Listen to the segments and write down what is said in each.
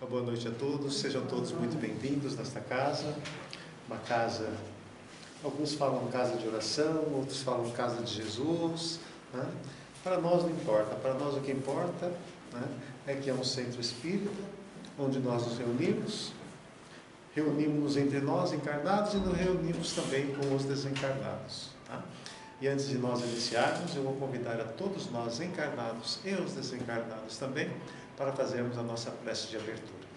Uma boa noite a todos, sejam todos muito bem-vindos nesta casa. Uma casa, alguns falam casa de oração, outros falam casa de Jesus, né? Para nós não importa, para nós o que importa, né, é que é um centro espírita, onde nós nos reunimos entre nós encarnados e nos reunimos também com os desencarnados. Tá? E antes de nós iniciarmos, eu vou convidar a todos nós encarnados e os desencarnados também, para fazermos a nossa prece de abertura.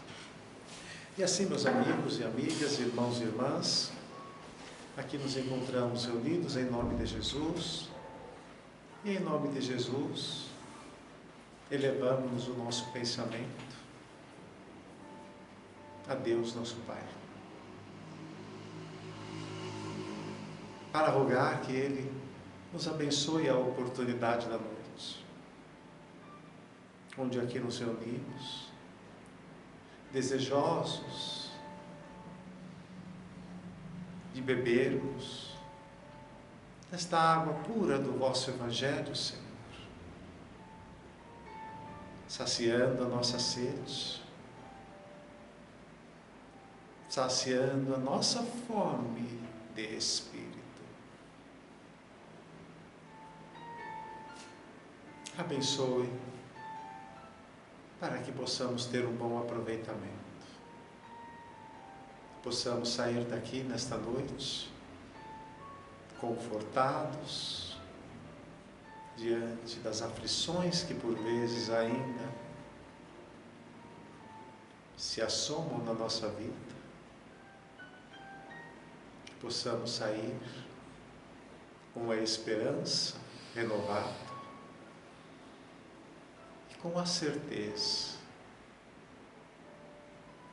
E assim, meus amigos e amigas, irmãos e irmãs, aqui nos encontramos reunidos em nome de Jesus, e em nome de Jesus, elevamos o nosso pensamento a Deus, nosso Pai, para rogar que Ele nos abençoe a oportunidade da noite, onde aqui nos reunimos, desejosos de bebermos desta água pura do vosso Evangelho, Senhor, saciando a nossa sede, saciando a nossa fome de Espírito. Abençoe, para que possamos ter um bom aproveitamento. Possamos sair daqui nesta noite confortados diante das aflições que por vezes ainda se assomam na nossa vida. Possamos sair com a esperança renovada e com a certeza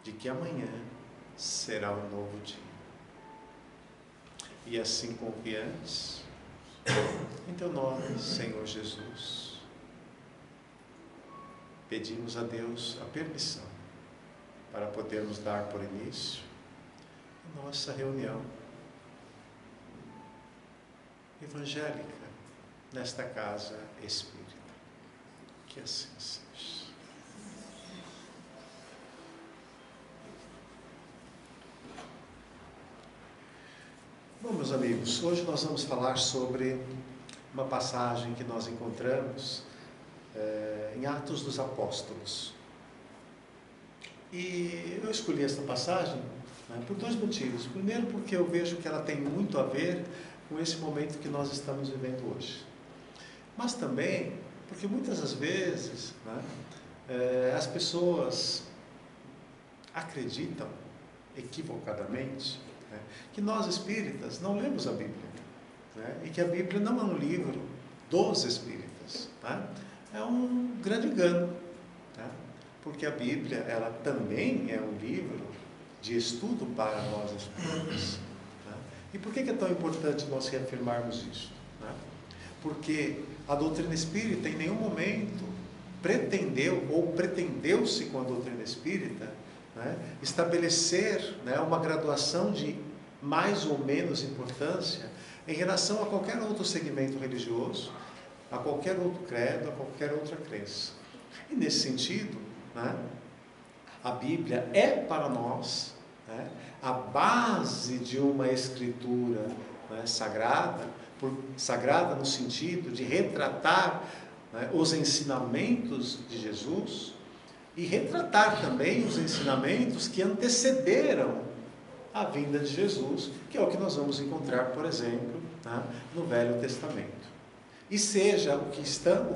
de que amanhã será um novo dia. E assim confiantes, em teu nome, Senhor Jesus, pedimos a Deus a permissão para podermos dar por início a nossa reunião evangélica nesta casa espírita. Que assim seja. Bom, meus amigos, hoje nós vamos falar sobre uma passagem que nós encontramos em Atos dos Apóstolos. E eu escolhi essa passagem, né, por dois motivos. Primeiro, porque eu vejo que ela tem muito a ver com esse momento que nós estamos vivendo hoje. Mas também porque muitas das vezes, né, as pessoas acreditam equivocadamente, né, que nós espíritas não lemos a Bíblia, né, e que a Bíblia não é um livro dos espíritas, né, é um grande engano, né, porque a Bíblia ela também é um livro de estudo para nós espíritas. Né. E por que é tão importante nós reafirmarmos isso? Né? Porque a doutrina espírita em nenhum momento pretendeu ou pretendeu-se com a doutrina espírita, né, estabelecer, né, uma graduação de mais ou menos importância em relação a qualquer outro segmento religioso, a qualquer outro credo, a qualquer outra crença. E nesse sentido, né, a Bíblia é para nós, né, a base de uma escritura, né, sagrada, sagrada no sentido de retratar, né, os ensinamentos de Jesus e retratar também os ensinamentos que antecederam a vinda de Jesus, que é o que nós vamos encontrar, por exemplo, né, no Velho Testamento. E seja o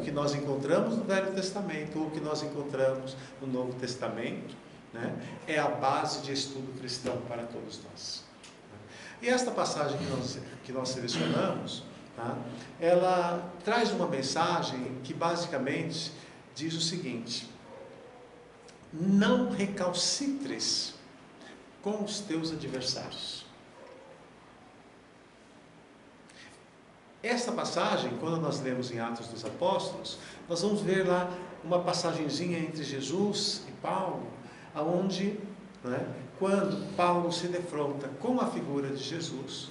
que nós encontramos no Velho Testamento ou o que nós encontramos no Novo Testamento, né, é a base de estudo cristão para todos nós. E esta passagem que nós selecionamos, tá, ela traz uma mensagem que basicamente diz o seguinte: não recalcitres com os teus adversários. Esta passagem, quando nós lemos em Atos dos Apóstolos, nós vamos ver lá uma passagenzinha entre Jesus e Paulo, aonde, né, quando Paulo se defronta com a figura de Jesus,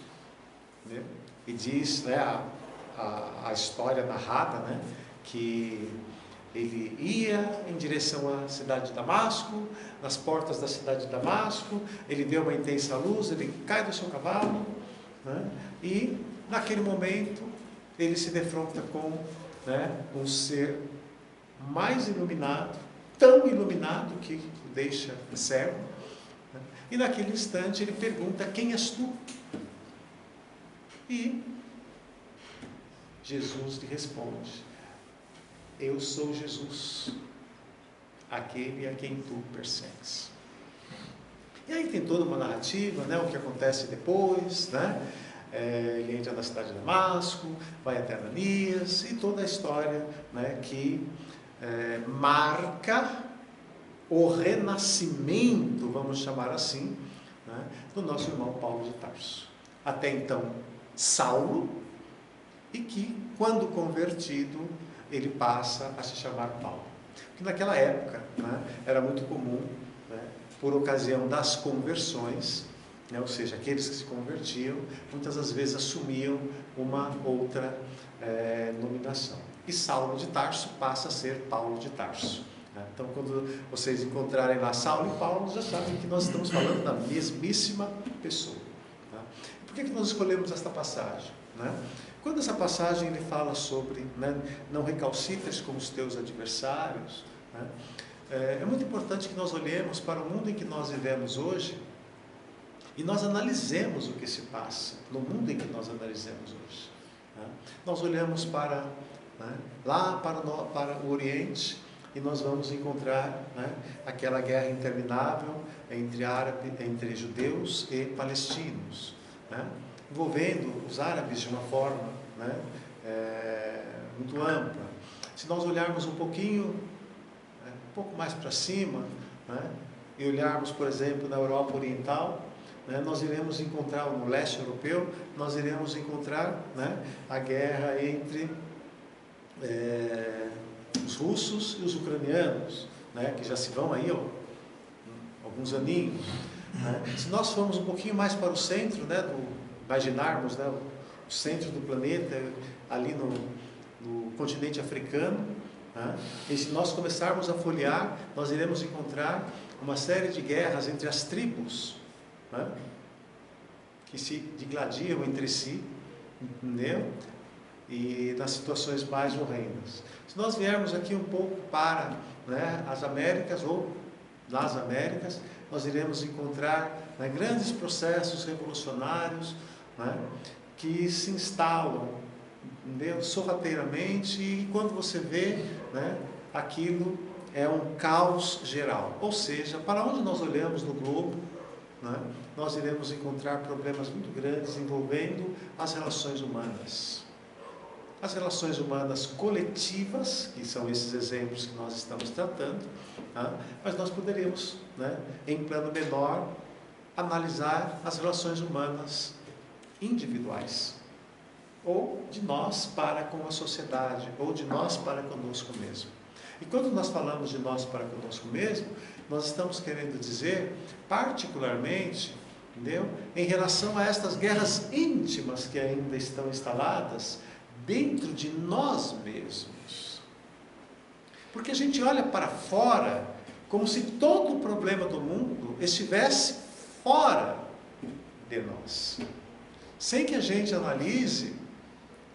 né, e diz, né, a história narrada, né, que Ele ia em direção à cidade de Damasco, nas portas da cidade de Damasco, ele vê uma intensa luz, ele cai do seu cavalo, né? E naquele momento ele se defronta com, né, um ser mais iluminado, tão iluminado que o deixa cego, né? E naquele instante ele pergunta: quem és tu? E Jesus lhe responde: eu sou Jesus, aquele a quem tu persegues. E aí tem toda uma narrativa, né, o que acontece depois, né? Ele entra na cidade de Damasco, vai até Ananias, e toda a história, né, que marca o renascimento, vamos chamar assim, né, do nosso irmão Paulo de Tarso. Até então, Saulo, e que, quando convertido, ele passa a se chamar Paulo. Porque naquela época, né, era muito comum, né, por ocasião das conversões, né, ou seja, aqueles que se convertiam, muitas das vezes assumiam uma outra nominação. E Saulo de Tarso passa a ser Paulo de Tarso. Né? Então, quando vocês encontrarem lá Saulo e Paulo, já sabem que nós estamos falando da mesmíssima pessoa. Tá? Por que nós escolhemos esta passagem? Né? Quando essa passagem ele fala sobre, né, não recalcitres com os teus adversários, né, é muito importante que nós olhemos para o mundo em que nós vivemos hoje e nós analisemos o que se passa no mundo em que nós analisemos hoje. Né? Nós olhamos para, né, lá para o Oriente e nós vamos encontrar, né, aquela guerra interminável entre judeus e palestinos, né, envolvendo os árabes de uma forma, né, muito ampla. Se nós olharmos um pouquinho, um pouco mais para cima, né, e olharmos, por exemplo, na Europa Oriental, né, nós iremos encontrar, no leste europeu, nós iremos encontrar, né, a guerra entre os russos e os ucranianos, né, que já se vão aí, ó, alguns aninhos. Né. Se nós formos um pouquinho mais para o centro, né, imaginarmos, né, o centro do planeta, ali no continente africano, né, e se nós começarmos a folhear, nós iremos encontrar uma série de guerras entre as tribos, né, que se digladiam entre si, entendeu? E nas situações mais horrendas. Se nós viermos aqui um pouco para, né, as Américas, ou nas Américas, nós iremos encontrar, né, grandes processos revolucionários, né, que se instalam, entendeu, sorrateiramente, e quando você vê, né, aquilo é um caos geral. Ou seja, para onde nós olhamos no globo, né, nós iremos encontrar problemas muito grandes envolvendo as relações humanas. As relações humanas coletivas, que são esses exemplos que nós estamos tratando, tá? Mas nós poderíamos, né, em plano menor, analisar as relações humanas individuais, ou de nós para com a sociedade, ou de nós para conosco mesmo. E quando nós falamos de nós para conosco mesmo, nós estamos querendo dizer, particularmente, entendeu, em relação a estas guerras íntimas que ainda estão instaladas dentro de nós mesmos. Porque a gente olha para fora como se todo o problema do mundo estivesse fora de nós, sem que a gente analise,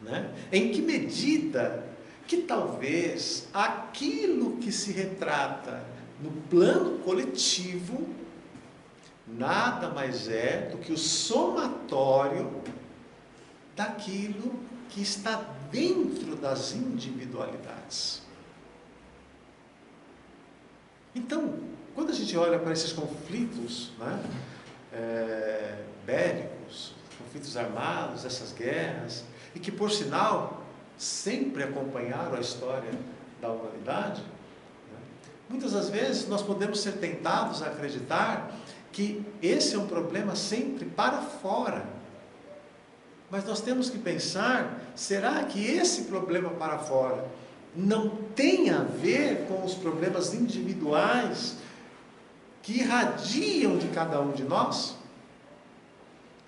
né, em que medida que talvez aquilo que se retrata no plano coletivo nada mais é do que o somatório daquilo que está dentro das individualidades. Então, quando a gente olha para esses conflitos, né, bélicos, conflitos armados, essas guerras, e que, por sinal, sempre acompanharam a história da humanidade, né, muitas das vezes nós podemos ser tentados a acreditar que esse é um problema sempre para fora. Mas nós temos que pensar, será que esse problema para fora não tem a ver com os problemas individuais que irradiam de cada um de nós?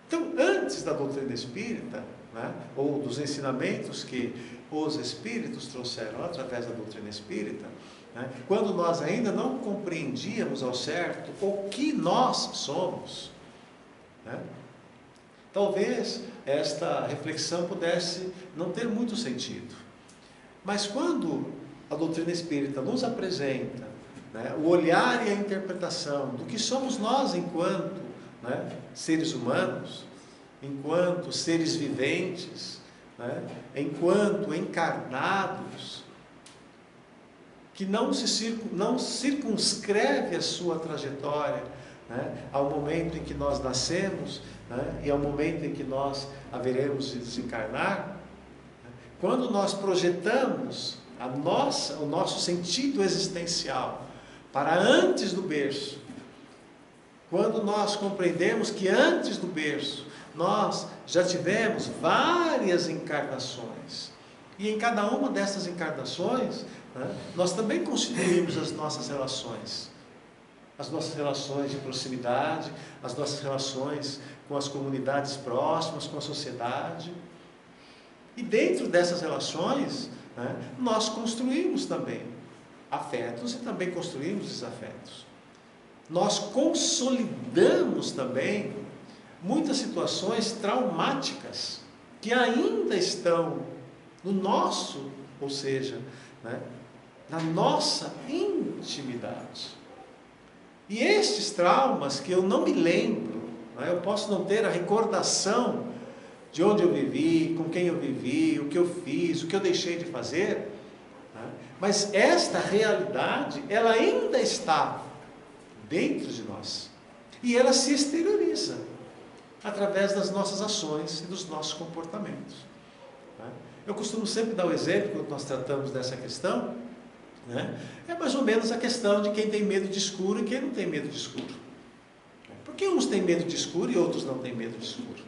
Então, antes da doutrina espírita, né, ou dos ensinamentos que os espíritos trouxeram através da doutrina espírita, né, quando nós ainda não compreendíamos ao certo o que nós somos, né, talvez esta reflexão pudesse não ter muito sentido. Mas quando a doutrina espírita nos apresenta, né, o olhar e a interpretação do que somos nós enquanto, né, seres humanos, enquanto seres viventes, né, enquanto encarnados, que não circunscreve a sua trajetória, né, ao momento em que nós nascemos, né, e ao momento em que nós haveremos de desencarnar. Quando nós projetamos o nosso sentido existencial para antes do berço, quando nós compreendemos que antes do berço nós já tivemos várias encarnações, e em cada uma dessas encarnações, né, nós também constituímos as nossas relações de proximidade, as nossas relações com as comunidades próximas, com a sociedade. E dentro dessas relações, né, nós construímos também afetos e também construímos desafetos. Nós consolidamos também muitas situações traumáticas que ainda estão no nosso, ou seja, né, na nossa intimidade. E estes traumas que eu não me lembro, né, eu posso não ter a recordação de onde eu vivi, com quem eu vivi, o que eu fiz, o que eu deixei de fazer, né, mas esta realidade, ela ainda está dentro de nós. E ela se exterioriza através das nossas ações e dos nossos comportamentos. Eu costumo sempre dar o exemplo, quando nós tratamos dessa questão, né? É mais ou menos a questão de quem tem medo de escuro e quem não tem medo de escuro. Por que uns têm medo de escuro e outros não têm medo de escuro?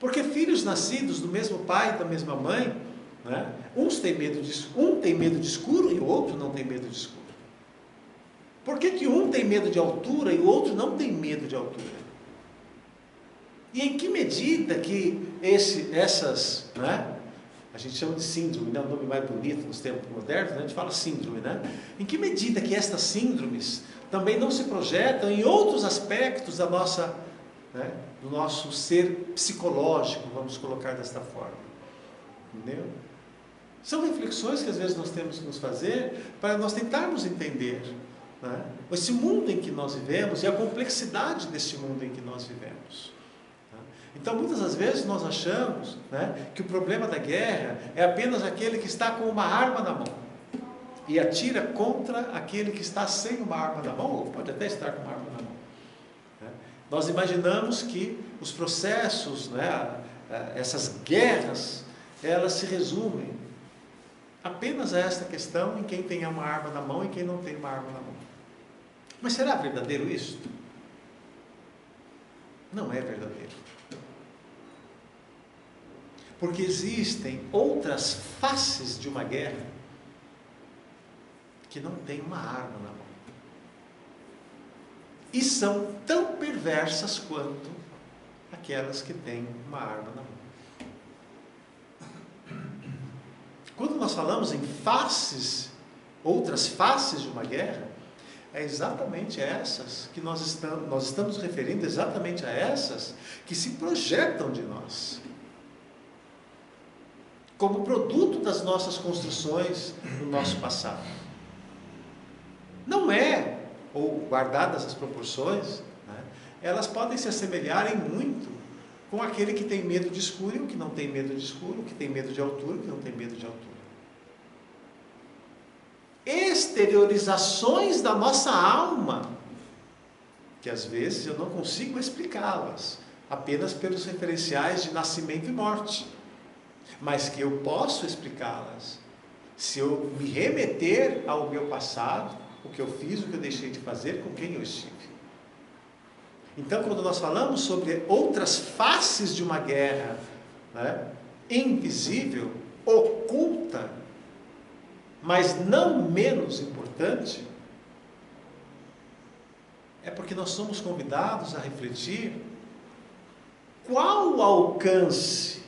Porque filhos nascidos do mesmo pai e da mesma mãe, né? Um tem medo de escuro e o outro não tem medo de escuro. Por que um tem medo de altura e o outro não tem medo de altura? E em que medida que essas, né? A gente chama de síndrome, né? O nome mais bonito nos tempos modernos, né? A gente fala síndrome, né? Em que medida que estas síndromes também não se projetam em outros aspectos da nossa, né, do nosso ser psicológico, vamos colocar desta forma. Entendeu? São reflexões que às vezes nós temos que nos fazer para nós tentarmos entender, né, esse mundo em que nós vivemos e a complexidade desse mundo em que nós vivemos. Então, muitas das vezes nós achamos, né, que o problema da guerra é apenas aquele que está com uma arma na mão e atira contra aquele que está sem uma arma na mão, ou pode até estar com uma arma na mão. Né? Nós imaginamos que os processos, né, essas guerras, elas se resumem apenas a esta questão em quem tem uma arma na mão e quem não tem uma arma na mão. Mas será verdadeiro isso? Não é verdadeiro. Porque existem outras faces de uma guerra que não tem uma arma na mão. E são tão perversas quanto aquelas que têm uma arma na mão. Quando nós falamos em faces, outras faces de uma guerra, é exatamente essas que nós estamos referindo exatamente a essas que se projetam de nós, como produto das nossas construções no nosso passado. Não é, ou guardadas as proporções, né, elas podem se assemelharem muito com aquele que tem medo de escuro e o que não tem medo de escuro, o que tem medo de altura e o que não tem medo de altura. Exteriorizações da nossa alma, que às vezes eu não consigo explicá-las, apenas pelos referenciais de nascimento e morte, mas que eu posso explicá-las se eu me remeter ao meu passado, o que eu fiz, o que eu deixei de fazer, com quem eu estive. Então, quando nós falamos sobre outras faces de uma guerra, né, invisível, oculta, mas não menos importante, é porque nós somos convidados a refletir qual o alcance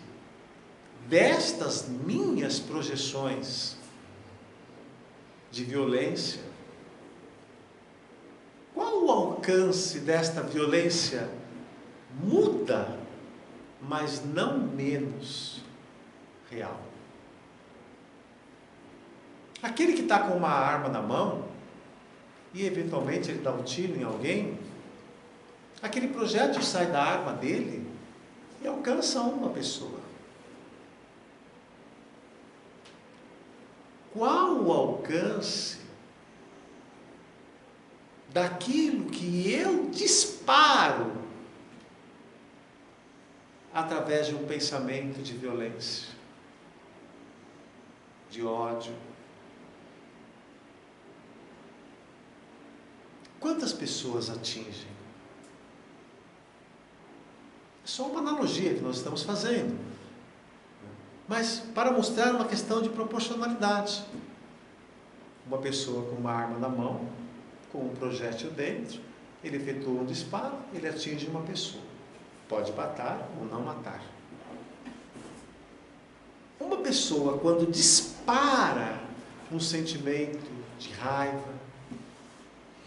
destas minhas projeções de violência, qual o alcance desta violência? Muda, mas não menos real. Aquele que está com uma arma na mão e eventualmente ele dá um tiro em alguém, aquele projétil sai da arma dele e alcança uma pessoa. Qual o alcance daquilo que eu disparo através de um pensamento de violência, de ódio? Quantas pessoas atingem? É só uma analogia que nós estamos fazendo, mas para mostrar uma questão de proporcionalidade. Uma pessoa com uma arma na mão, com um projétil dentro, ele efetua um disparo, ele atinge uma pessoa. Pode matar ou não matar. Uma pessoa, quando dispara um sentimento de raiva,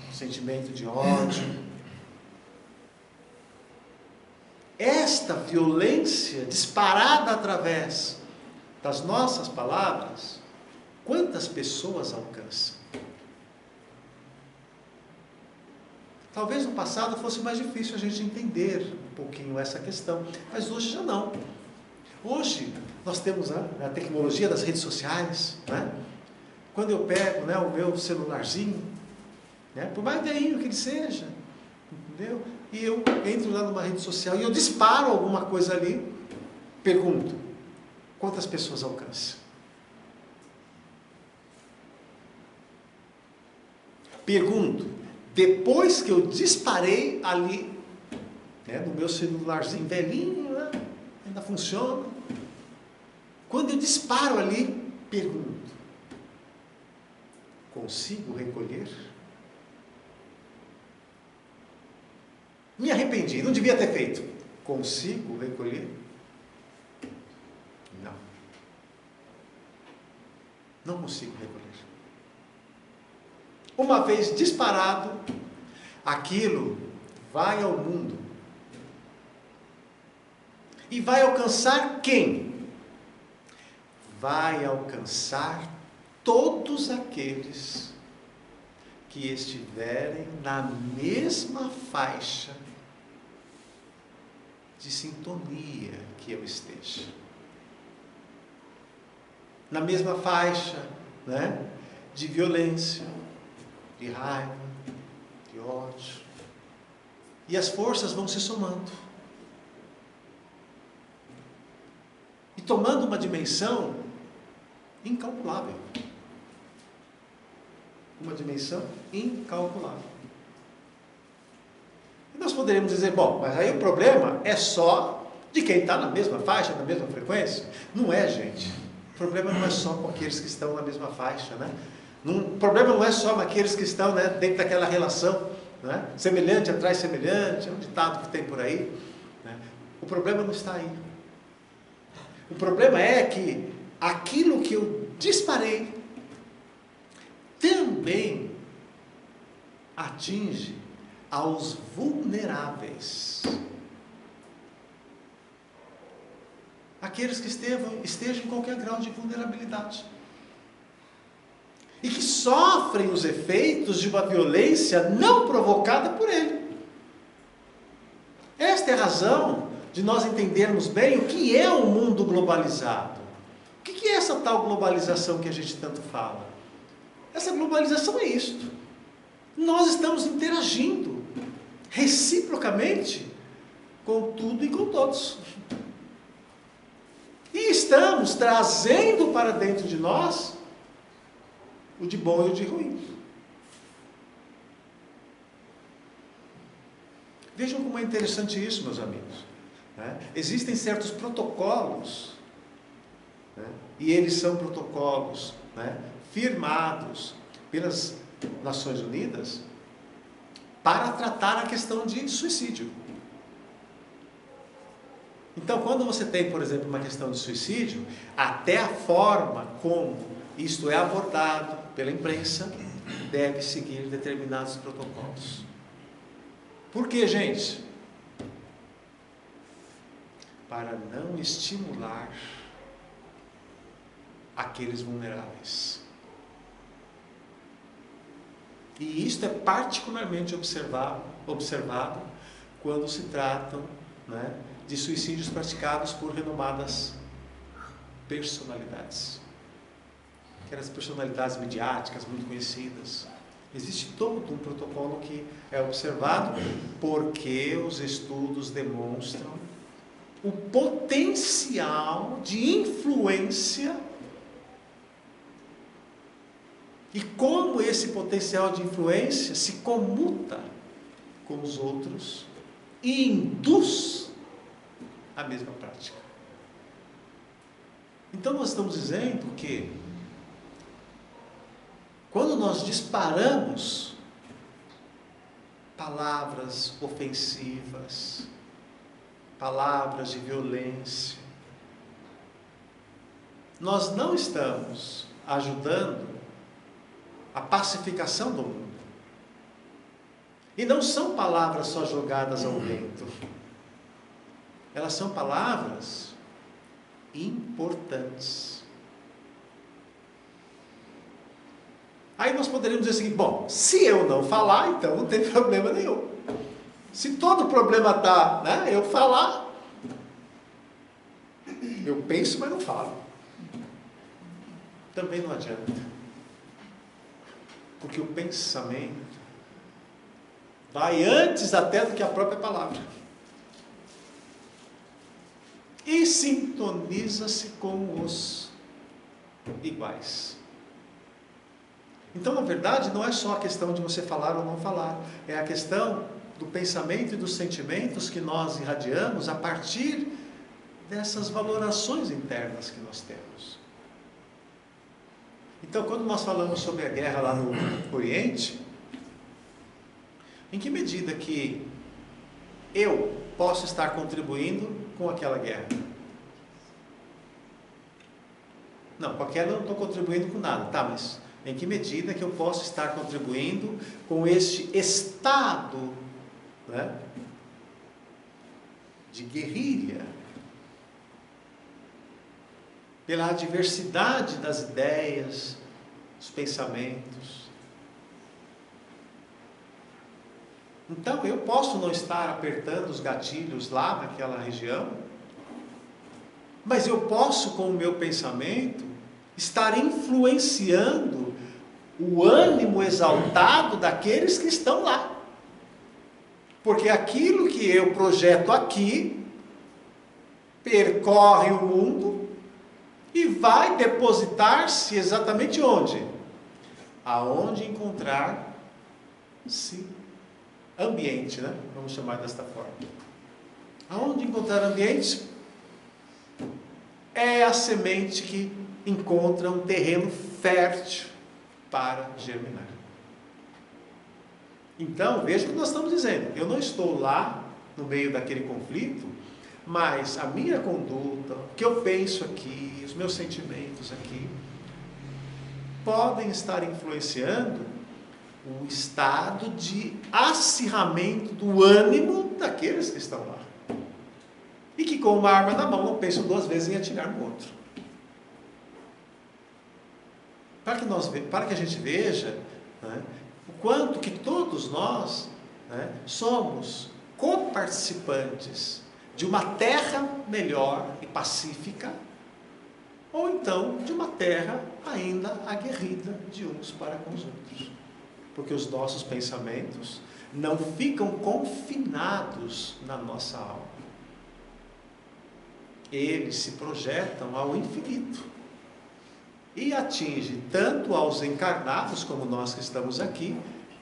um sentimento de ódio, esta violência disparada através das nossas palavras, quantas pessoas alcançam? Talvez no passado fosse mais difícil a gente entender um pouquinho essa questão, mas hoje já não. Hoje nós temos a tecnologia das redes sociais, né? Quando eu pego, né, o meu celularzinho, né, por mais velhinho que ele seja, entendeu? E eu entro lá numa rede social e eu disparo alguma coisa ali, pergunto, quantas pessoas alcança? Pergunto, depois que eu disparei ali, né, no meu celularzinho velhinho, né, ainda funciona, quando eu disparo ali, pergunto, consigo recolher? Me arrependi, não devia ter feito. Consigo recolher? Não. Não consigo recolher. Uma vez disparado, aquilo vai ao mundo. E vai alcançar quem? Vai alcançar todos aqueles que estiverem na mesma faixa de sintonia que eu esteja. Na mesma faixa, né, de violência, de raiva, de ódio. E as forças vão se somando. E tomando uma dimensão incalculável. Uma dimensão incalculável. E nós poderíamos dizer, bom, mas aí o problema é só de quem está na mesma faixa, na mesma frequência? Não é, gente. O problema não é só com aqueles que estão na mesma faixa, né? O problema não é só naqueles que estão, né, dentro daquela relação, né? Semelhante atrai semelhante, é um ditado que tem por aí, né? O problema não está aí. O problema é que aquilo que eu disparei também atinge aos vulneráveis. Aqueles que estejam em qualquer grau de vulnerabilidade. E que sofrem os efeitos de uma violência não provocada por ele. Esta é a razão de nós entendermos bem o que é o mundo globalizado. O que é essa tal globalização que a gente tanto fala? Essa globalização é isto. Nós estamos interagindo reciprocamente com tudo e com todos. E estamos trazendo para dentro de nós o de bom e o de ruim. Vejam como é interessante isso, meus amigos. Existem certos protocolos, né? E eles são protocolos, né, firmados pelas Nações Unidas para tratar a questão de suicídio. Então, quando você tem, por exemplo, uma questão de suicídio, até a forma como isto é abordado pela imprensa deve seguir determinados protocolos. Por quê, gente? Para não estimular aqueles vulneráveis. E isto é particularmente observado quando se tratam, né, de suicídios praticados por renomadas personalidades. Aquelas personalidades midiáticas muito conhecidas. Existe todo um protocolo que é observado porque os estudos demonstram o potencial de influência e como esse potencial de influência se comuta com os outros e induz a mesma prática. Então nós estamos dizendo que quando nós disparamos palavras ofensivas, palavras de violência, nós não estamos ajudando a pacificação do mundo. E não são palavras só jogadas ao vento. Elas são palavras importantes. Aí nós poderíamos dizer o seguinte: bom, se eu não falar, então não tem problema nenhum. Se todo o problema está, né, eu falar, eu penso, mas não falo. Também não adianta. Porque o pensamento vai antes até do que a própria palavra. E sintoniza-se com os iguais. Então, na verdade, não é só a questão de você falar ou não falar. É a questão do pensamento e dos sentimentos que nós irradiamos a partir dessas valorações internas que nós temos. Então, quando nós falamos sobre a guerra lá no Oriente, em que medida que eu posso estar contribuindo com aquela guerra? Não, com aquela eu não estou contribuindo com nada, tá, mas em que medida que eu posso estar contribuindo com este estado, né, de guerrilha, pela diversidade das ideias, dos pensamentos. Então, eu posso não estar apertando os gatilhos lá naquela região, mas eu posso, com o meu pensamento, estar influenciando o ânimo exaltado daqueles que estão lá. Porque aquilo que eu projeto aqui percorre o mundo e vai depositar-se exatamente onde? Aonde encontrar-se ambiente, né? Vamos chamar desta forma. Aonde encontrar ambiente é a semente que encontra um terreno fértil para germinar. Então, veja o que nós estamos dizendo. Eu não estou lá no meio daquele conflito, mas a minha conduta, o que eu penso aqui, os meus sentimentos aqui, podem estar influenciando o estado de acirramento do ânimo daqueles que estão lá. E que com uma arma na mão não pensam duas vezes em atirar no outro. Para que a gente veja, né, o quanto que todos nós, né, somos coparticipantes de uma terra melhor e pacífica, ou então de uma terra ainda aguerrida de uns para com os outros. Porque os nossos pensamentos não ficam confinados na nossa alma. Eles se projetam ao infinito e atingem tanto aos encarnados, como nós que estamos aqui,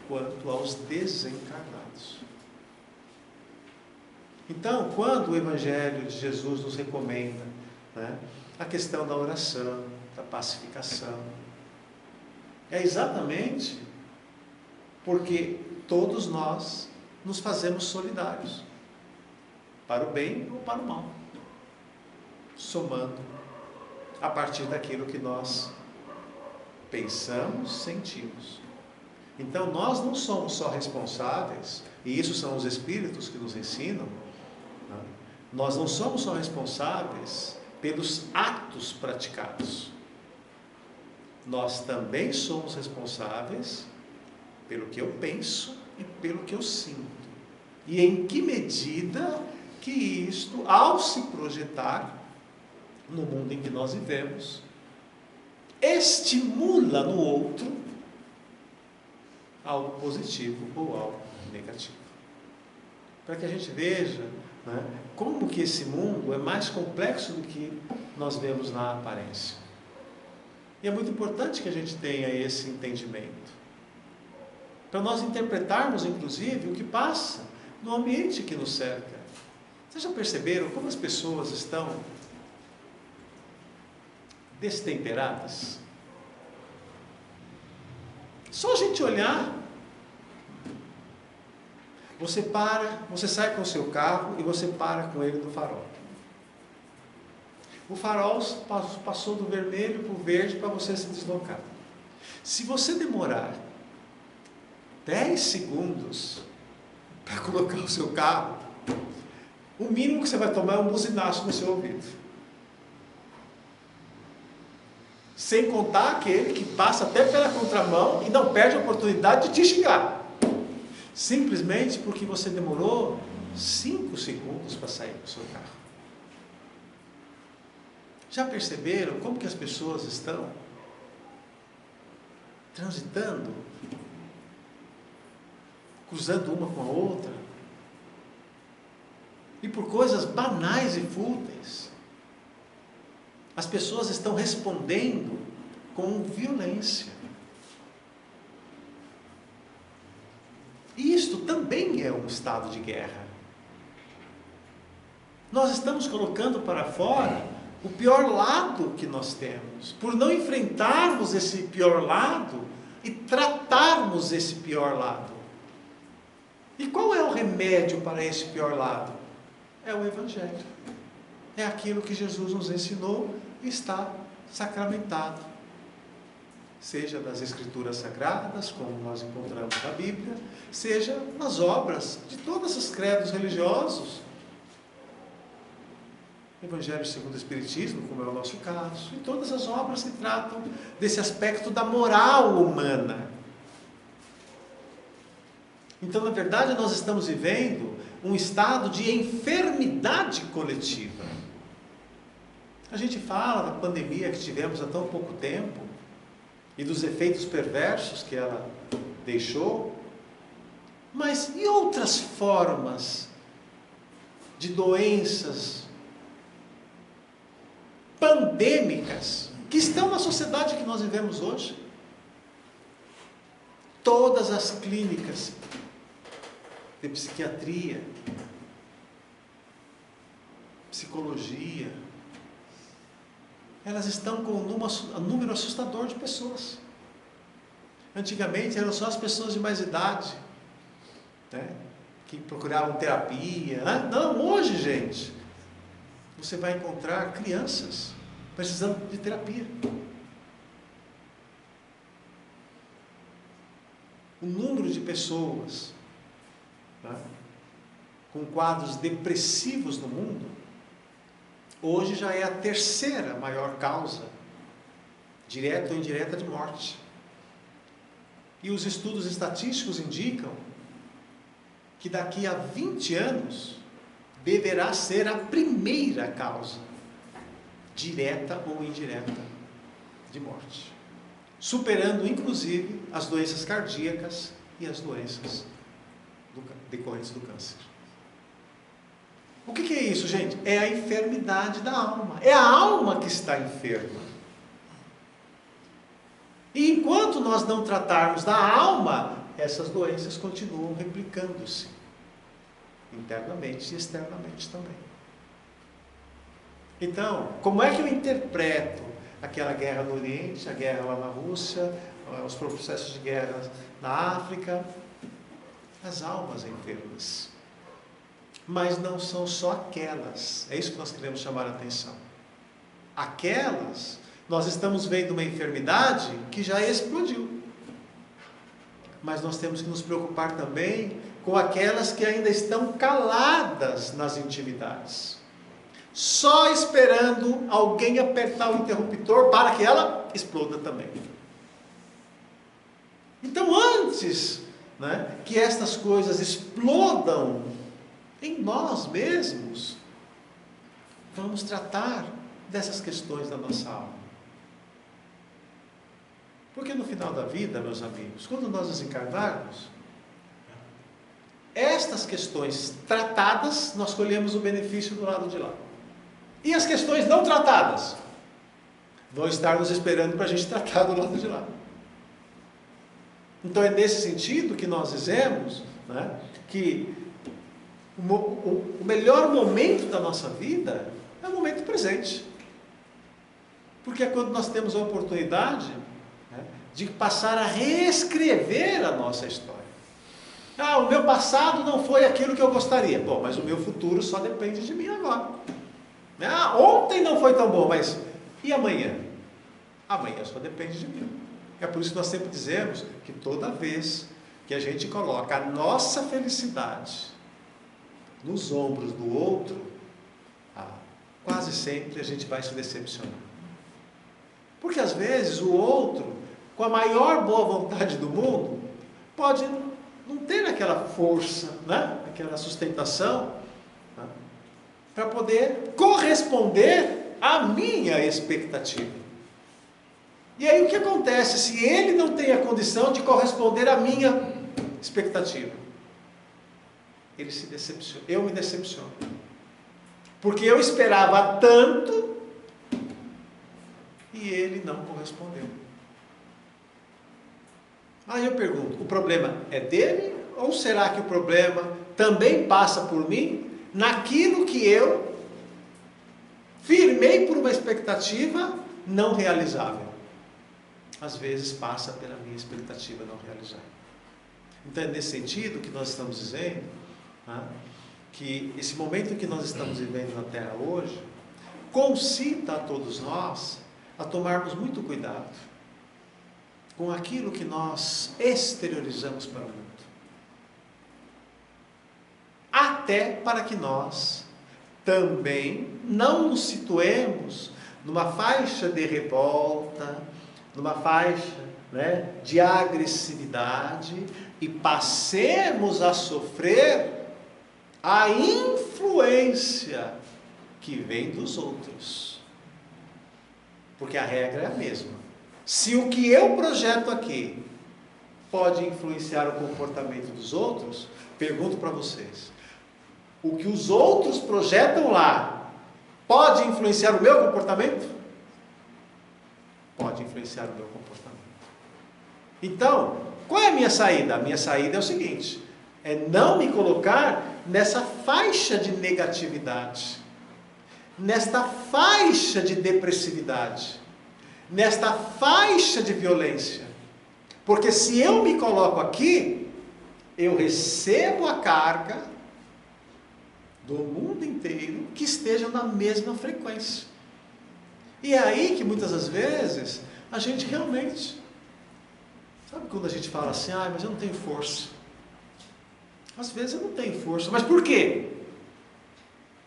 quanto aos desencarnados. Então, quando o Evangelho de Jesus nos recomenda, né, a questão da oração, da pacificação, é exatamente porque todos nós nos fazemos solidários, para o bem ou para o mal. somando a partir daquilo que nós pensamos, sentimos. Então nós não somos só responsáveis, e isso são os Espíritos que nos ensinam, né? Nós não somos só responsáveis pelos atos praticados. Nós também somos responsáveis pelo que eu penso e pelo que eu sinto. E em que medida que isto, ao se projetar no mundo em que nós vivemos, estimula no outro algo positivo ou algo negativo. Para que a gente veja, né, como que esse mundo é mais complexo do que nós vemos na aparência. E é muito importante que a gente tenha esse entendimento, para nós interpretarmos, inclusive, o que passa no ambiente que nos cerca. Vocês já perceberam como as pessoas estão destemperadas? Só a gente olhar, você sai com o seu carro e você para com ele no farol. O farol passou do vermelho para o verde para você se deslocar. Se você demorar 10 segundos para colocar o seu carro, o mínimo que você vai tomar é um buzinaço no seu ouvido. Sem contar aquele que passa até pela contramão e não perde a oportunidade de te xingar. Simplesmente porque você demorou 5 segundos para sair do seu carro. Já perceberam como que as pessoas estão transitando, cruzando uma com a outra, e por coisas banais e fúteis, as pessoas estão respondendo com violência. E isto também é um estado de guerra. Nós estamos colocando para fora o pior lado que nós temos, por não enfrentarmos esse pior lado e tratarmos esse pior lado. E qual é o remédio para esse pior lado? É o Evangelho. É aquilo que Jesus nos ensinou e está sacramentado. Seja nas Escrituras Sagradas, como nós encontramos na Bíblia, seja nas obras de todos os credos religiosos. Evangelho segundo o Espiritismo, como é o nosso caso, e todas as obras que tratam desse aspecto da moral humana. Então, na verdade, nós estamos vivendo um estado de enfermidade coletiva. A gente fala da pandemia que tivemos há tão pouco tempo e dos efeitos perversos que ela deixou, mas e outras formas de doenças pandêmicas que estão na sociedade que nós vivemos hoje? Todas as clínicas de psiquiatria, psicologia, elas estão com um número assustador de pessoas. Antigamente eram só as pessoas de mais idade, né, que procuravam terapia. Não, hoje, gente, você vai encontrar crianças precisando de terapia. O número de pessoas, né, com quadros depressivos no mundo, hoje já é a terceira maior causa, direta ou indireta, de morte. E os estudos estatísticos indicam que daqui a 20 anos deverá ser a primeira causa, direta ou indireta, de morte, superando inclusive as doenças cardíacas e as doenças decorrentes do câncer. O que é isso, gente? É a enfermidade da alma. É a alma que está enferma. E enquanto nós não tratarmos da alma, essas doenças continuam replicando-se, internamente e externamente também. Então, como é que eu interpreto aquela guerra no Oriente, a guerra lá na Rússia, os processos de guerra na África? As almas enfermas. Mas não são só aquelas. É isso que nós queremos chamar a atenção. Aquelas, nós estamos vendo uma enfermidade que já explodiu. Mas nós temos que nos preocupar também com aquelas que ainda estão caladas nas intimidades, só esperando alguém apertar o interruptor para que ela exploda também. Então, antes, que estas coisas explodam em nós mesmos, vamos tratar dessas questões da nossa alma. Porque no final da vida, meus amigos, quando nós desencarnarmos, estas questões tratadas, nós colhemos o benefício do lado de lá. E as questões não tratadas vão estar nos esperando para a gente tratar do lado de lá. Então é nesse sentido que nós dizemos, que o melhor momento da nossa vida é o momento presente. Porque é quando nós temos a oportunidade de passar a reescrever a nossa história. O meu passado não foi aquilo que eu gostaria. Bom, mas o meu futuro só depende de mim agora. Ontem não foi tão bom, mas e amanhã? Amanhã só depende de mim. É por isso que nós sempre dizemos que toda vez que a gente coloca a nossa felicidade nos ombros do outro, quase sempre a gente vai se decepcionar. Porque às vezes o outro, com a maior boa vontade do mundo, pode não ter aquela força, aquela sustentação, para poder corresponder à minha expectativa. E aí o que acontece se ele não tem a condição de corresponder à minha expectativa? Ele se decepciona, eu me decepciono. Porque eu esperava tanto e ele não correspondeu. Aí eu pergunto, o problema é dele? Ou será que o problema também passa por mim naquilo que eu firmei por uma expectativa não realizável? Às vezes passa pela minha expectativa não realizada. Então é nesse sentido que nós estamos dizendo que esse momento que nós estamos vivendo na Terra hoje concita a todos nós a tomarmos muito cuidado com aquilo que nós exteriorizamos para o mundo. Até para que nós também não nos situemos numa faixa de revolta, numa faixa de agressividade e passemos a sofrer a influência que vem dos outros. Porque a regra é a mesma. Se o que eu projeto aqui pode influenciar o comportamento dos outros, pergunto para vocês, o que os outros projetam lá pode influenciar o meu comportamento? Pode influenciar o meu comportamento. Então, qual é a minha saída? A minha saída é o seguinte, é não me colocar nessa faixa de negatividade, nesta faixa de depressividade, nesta faixa de violência. Porque se eu me coloco aqui, eu recebo a carga do mundo inteiro que esteja na mesma frequência. E é aí que muitas das vezes a gente realmente, sabe quando a gente fala assim, mas eu não tenho força. Às vezes eu não tenho força, mas por quê?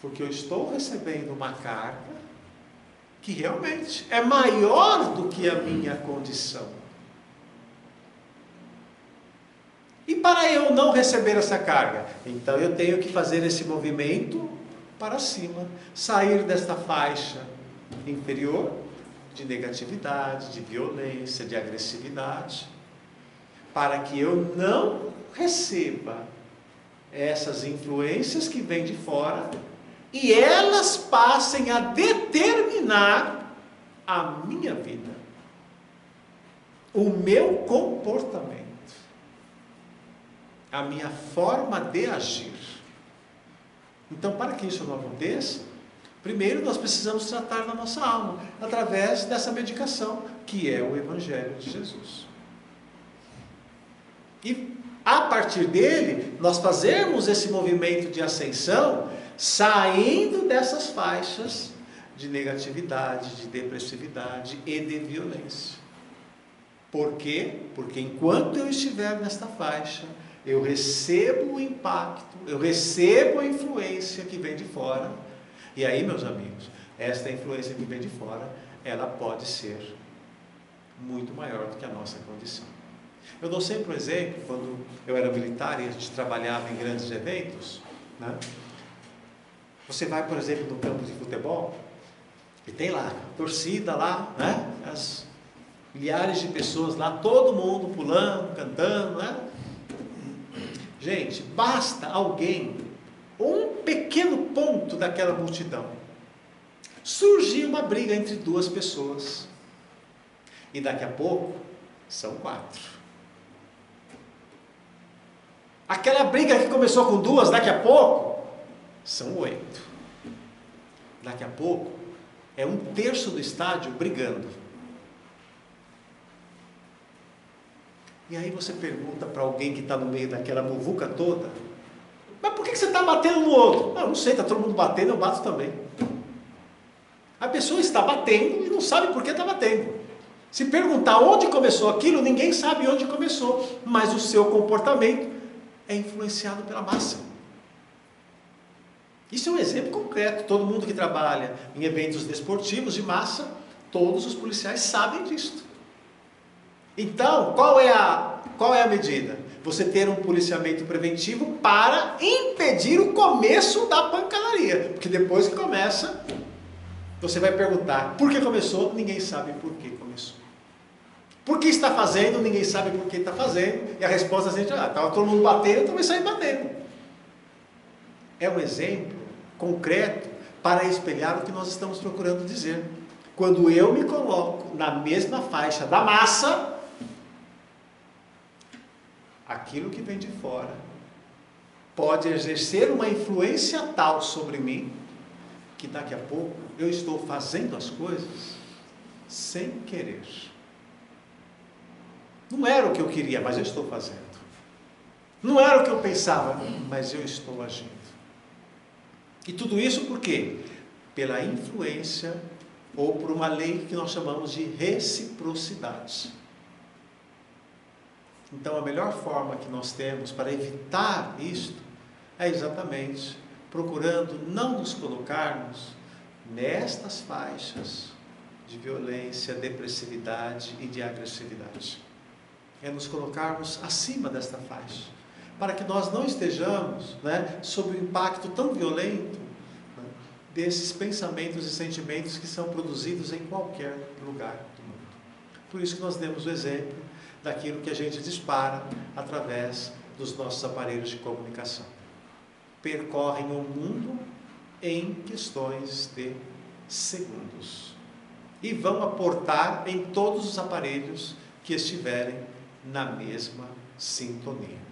Porque eu estou recebendo uma carga que realmente é maior do que a minha condição. E para eu não receber essa carga, então eu tenho que fazer esse movimento para cima, sair desta faixa inferior de negatividade, de violência, de agressividade, para que eu não receba essas influências que vêm de fora e elas passem a determinar a minha vida, o meu comportamento, a minha forma de agir. Então, para que isso não aconteça, primeiro nós precisamos tratar da nossa alma através dessa medicação que é o Evangelho de Jesus. E a partir dele, nós fazermos esse movimento de ascensão, saindo dessas faixas de negatividade, de depressividade e de violência. Por quê? Porque enquanto eu estiver nesta faixa, eu recebo o impacto, eu recebo a influência que vem de fora. E aí, meus amigos, esta influência que vem de fora, ela pode ser muito maior do que a nossa condição. Eu dou sempre um exemplo, quando eu era militar e a gente trabalhava em grandes eventos, né? Você vai, por exemplo, no campo de futebol, e tem lá, a torcida lá, né? As milhares de pessoas lá, todo mundo pulando, cantando, né? Gente, basta alguém, um pequeno ponto daquela multidão, surgir uma briga entre duas pessoas, e daqui a pouco, são 4. Aquela briga que começou com 2, daqui a pouco, são 8. Daqui a pouco, é 1/3 do estádio brigando. E aí você pergunta para alguém que está no meio daquela muvuca toda, mas por que você está batendo no outro? Não sei, está todo mundo batendo, eu bato também. A pessoa está batendo e não sabe por que está batendo. Se perguntar onde começou aquilo, ninguém sabe onde começou, mas o seu comportamento é influenciado pela massa. Isso é um exemplo concreto. Todo mundo que trabalha em eventos desportivos de massa, todos os policiais sabem disso. Então, qual é a medida? Você ter um policiamento preventivo para impedir o começo da pancadaria. Porque depois que começa, você vai perguntar por que começou, ninguém sabe por que começou. Por que está fazendo, ninguém sabe por que está fazendo. E a resposta é sempre, estava todo mundo batendo, então vai sair batendo. É um exemplo concreto para espelhar o que nós estamos procurando dizer. Quando eu me coloco na mesma faixa da massa, aquilo que vem de fora pode exercer uma influência tal sobre mim, que daqui a pouco eu estou fazendo as coisas sem querer. Não era o que eu queria, mas eu estou fazendo. Não era o que eu pensava, mas eu estou agindo. E tudo isso por quê? Pela influência ou por uma lei que nós chamamos de reciprocidade. Então a melhor forma que nós temos para evitar isto é exatamente procurando não nos colocarmos nestas faixas de violência, depressividade e de agressividade. É nos colocarmos acima desta faixa, para que nós não estejamos, sob o impacto tão violento, desses pensamentos e sentimentos que são produzidos em qualquer lugar do mundo. Por isso que nós demos o exemplo daquilo que a gente dispara através dos nossos aparelhos de comunicação. Percorrem o mundo em questões de segundos e vão aportar em todos os aparelhos que estiverem na mesma sintonia.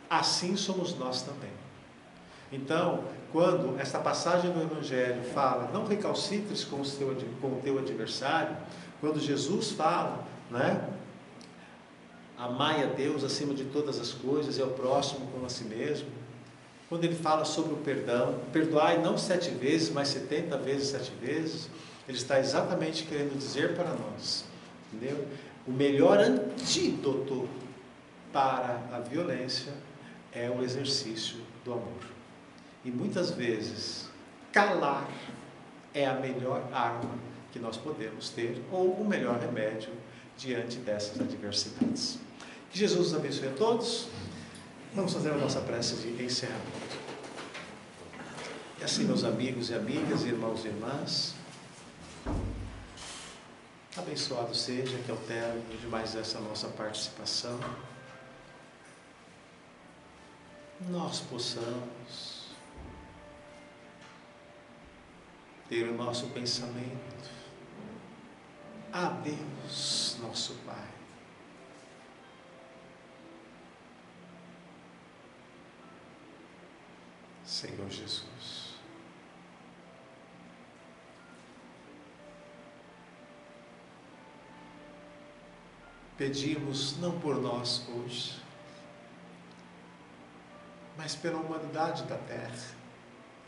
Assim somos nós também. Então, quando esta passagem do Evangelho fala, não recalcitres com o teu adversário, quando Jesus fala, amai a Deus acima de todas as coisas e ao próximo como a si mesmo, quando ele fala sobre o perdão, perdoai não 7 vezes, mas 70 vezes 7 vezes, ele está exatamente querendo dizer para nós, entendeu? O melhor antídoto para a violência é o exercício do amor. E muitas vezes, calar é a melhor arma que nós podemos ter, ou o melhor remédio diante dessas adversidades. Que Jesus nos abençoe a todos. Vamos fazer a nossa prece de encerramento. E assim, meus amigos e amigas, irmãos e irmãs, abençoado seja que ao término de mais essa nossa participação, nós possamos ter o nosso pensamento a Deus, nosso Pai. Senhor Jesus, pedimos não por nós hoje, mas pela humanidade da terra,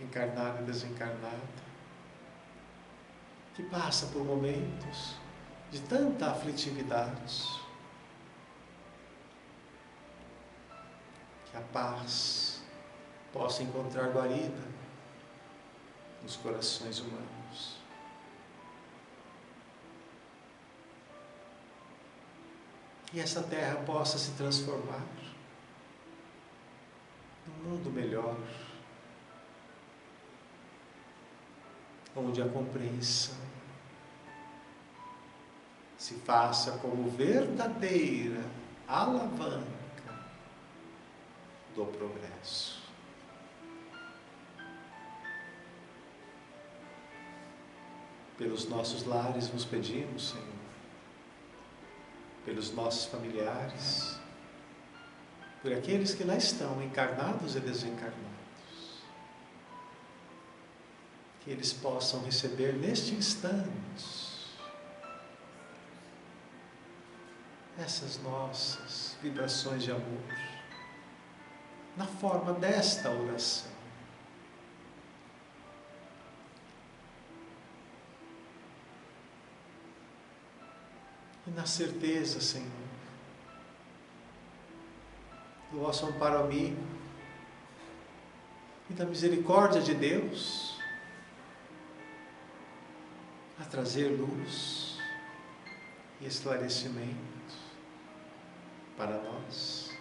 encarnada e desencarnada, que passa por momentos de tanta aflitividade, que a paz possa encontrar guarida nos corações humanos. E essa terra possa se transformar num mundo melhor, onde a compreensão se faça como verdadeira alavanca do progresso. Pelos nossos lares nos pedimos, Senhor, pelos nossos familiares, por aqueles que lá estão, encarnados e desencarnados, que eles possam receber neste instante essas nossas vibrações de amor, na forma desta oração. E na certeza, Senhor, do vosso amparo amigo e da misericórdia de Deus a trazer luz e esclarecimento para nós,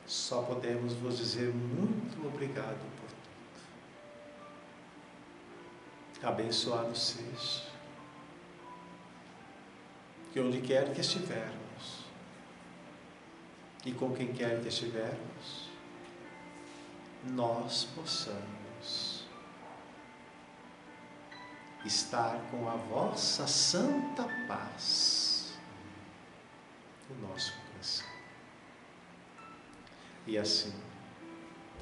só podemos vos dizer muito obrigado por tudo. Abençoado seja, que onde quer que estivermos e com quem quer que estivermos, nós possamos estar com a vossa santa paz no nosso coração. E assim,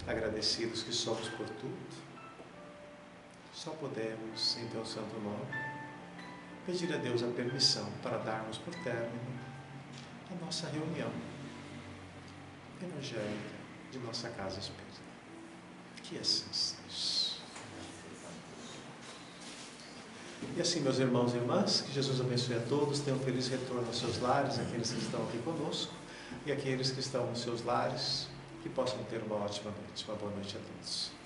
agradecidos que somos por tudo, só podemos, em teu santo nome, pedir a Deus a permissão para darmos por término a nossa reunião evangélica de nossa casa espírita. Que assim seja. E assim, meus irmãos e irmãs, que Jesus abençoe a todos, tenham um feliz retorno aos seus lares, aqueles que estão aqui conosco, e aqueles que estão nos seus lares, que possam ter uma ótima noite. Uma boa noite a todos.